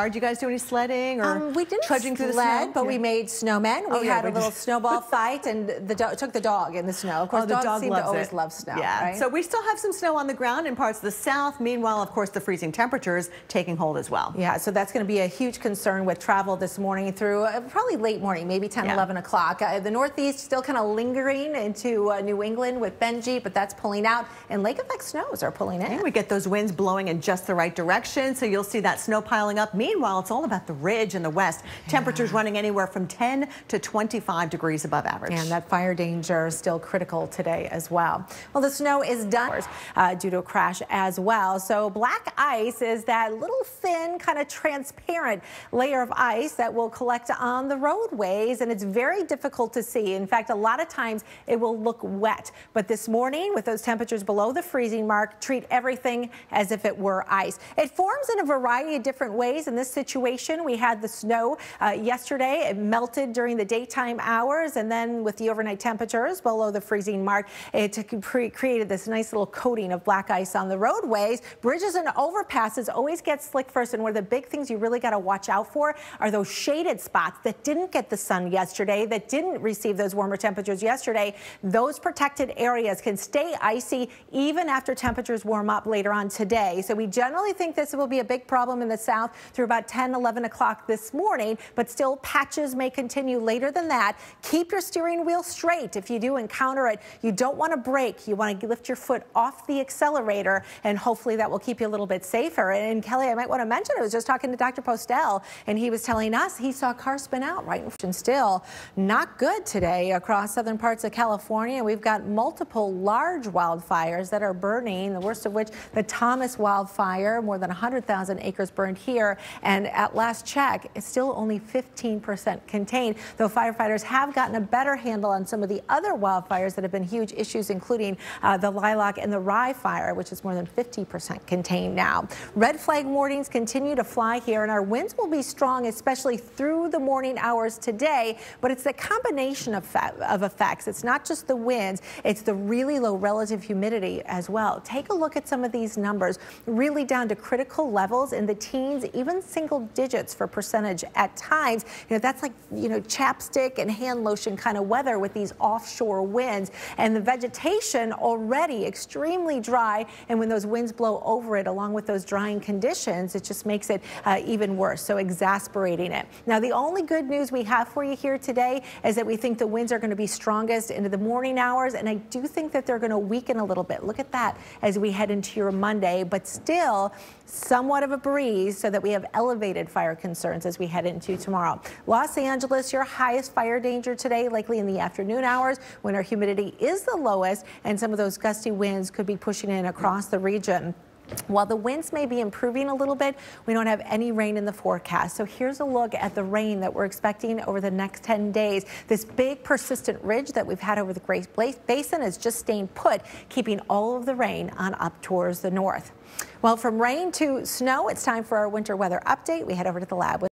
Did you guys do any sledding or we didn't trudging through the sled, snow? but we made snowmen. We had a little snowball fight and took the dog in the snow. Of course, dogs seem to always love snow. Yeah, right? So we still have some snow on the ground in parts of the south. Meanwhile, of course, the freezing temperatures taking hold as well. Yeah, so that's going to be a huge concern with travel this morning through probably late morning, maybe 10, 11 o'clock. The northeast still kind of lingering into New England with Benji, but that's pulling out, and lake effect snows are pulling in. And we get those winds blowing in just the right direction, so you'll see that snow piling up. Meanwhile, it's all about the ridge in the west. Temperatures running anywhere from 10 to 25 degrees above average. And that fire danger is still critical today as well. Well, the snow is done due to a crash as well. So black ice is that little thin, kind of transparent layer of ice that will collect on the roadways, and it's very difficult to see. In fact, a lot of times it will look wet. But this morning, with those temperatures below the freezing mark, treat everything as if it were ice. It forms in a variety of different ways. In this situation, we had the snow yesterday. It melted during the daytime hours, and then with the overnight temperatures below the freezing mark, it created this nice little coating of black ice on the roadways. Bridges and overpasses always get slick first, and one of the big things you really got to watch out for are those shaded spots that didn't get the sun yesterday, that didn't receive those warmer temperatures yesterday. Those protected areas can stay icy even after temperatures warm up later on today. So we generally think this will be a big problem in the south through about 10, 11 o'clock this morning, but still patches may continue later than that. Keep your steering wheel straight. If you do encounter it, you don't want to brake. You want to lift your foot off the accelerator, and hopefully that will keep you a little bit safer. And Kelly, I might want to mention, I was just talking to Dr. Postel, and he was telling us he saw cars spin out right and still not good today across southern parts of California. We've got multiple large wildfires that are burning, the worst of which the Thomas wildfire, more than 100,000 acres burned here, and at last check, it's still only 15% contained, though firefighters have gotten a better handle on some of the other wildfires that have been huge issues, including the Lilac and the Rye fire, which is more than 50% contained now. Red flag warnings continue to fly here, and our winds will be strong, especially through the morning hours today, but it's the combination of effects. It's not just the winds, it's the really low relative humidity as well. Take a look at some of these numbers, really down to critical levels in the teens, even single digits for percentage at times. That's like, chapstick and hand lotion kind of weather with these offshore winds, and the vegetation already extremely dry, and when those winds blow over it along with those drying conditions, it just makes it even worse, so exasperating it. Now, the only good news we have for you here today is that we think the winds are going to be strongest into the morning hours, and I do think that they're going to weaken a little bit. Look at that as we head into your Monday, but still somewhat of a breeze, so that we have elevated fire concerns as we head into tomorrow. Los Angeles, your highest fire danger today, likely in the afternoon hours when our humidity is the lowest, and some of those gusty winds could be pushing in across the region. While the winds may be improving a little bit, we don't have any rain in the forecast. So here's a look at the rain that we're expecting over the next 10 days. This big persistent ridge that we've had over the Great Basin is just staying put, keeping all of the rain on up towards the north. Well, from rain to snow, it's time for our winter weather update. We head over to the lab with